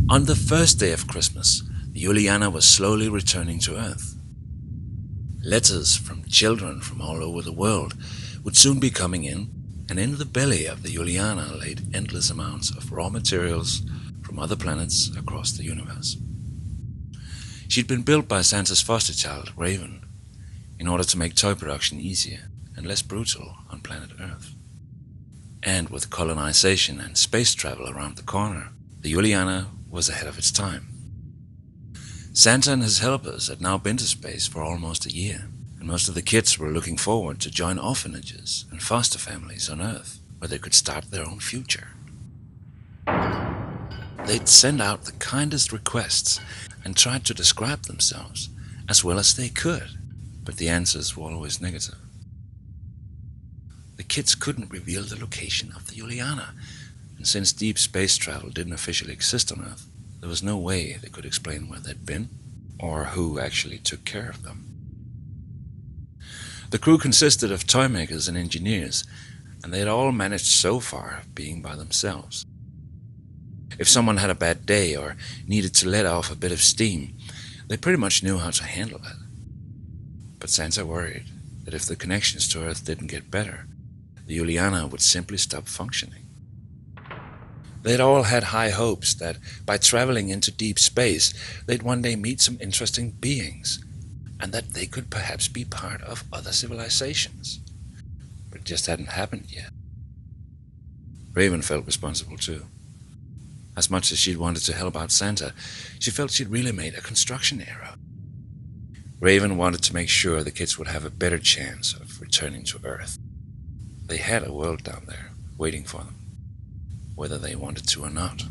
On the first day of Christmas, the Juliana was slowly returning to Earth. Letters from children from all over the world would soon be coming in, and in the belly of the Juliana laid endless amounts of raw materials from other planets across the universe. She'd been built by Santa's foster child, Raven, in order to make toy production easier and less brutal on planet Earth. And with colonization and space travel around the corner, the Juliana was ahead of its time. Santa and his helpers had now been to space for almost a year, and most of the kids were looking forward to join orphanages and foster families on Earth, where they could start their own future. They'd send out the kindest requests and tried to describe themselves as well as they could, but the answers were always negative. The kids couldn't reveal the location of the Juliana, and since deep space travel didn't officially exist on Earth, there was no way they could explain where they'd been or who actually took care of them. The crew consisted of toy makers and engineers, and they had all managed so far being by themselves. If someone had a bad day or needed to let off a bit of steam, they pretty much knew how to handle it. But Santa worried that if the connections to Earth didn't get better, the Juliana would simply stop functioning. They'd all had high hopes that by traveling into deep space, they'd one day meet some interesting beings, and that they could perhaps be part of other civilizations. But it just hadn't happened yet. Raven felt responsible too. As much as she'd wanted to help out Santa, she felt she'd really made a construction error. Raven wanted to make sure the kids would have a better chance of returning to Earth. They had a world down there waiting for them, whether they wanted to or not.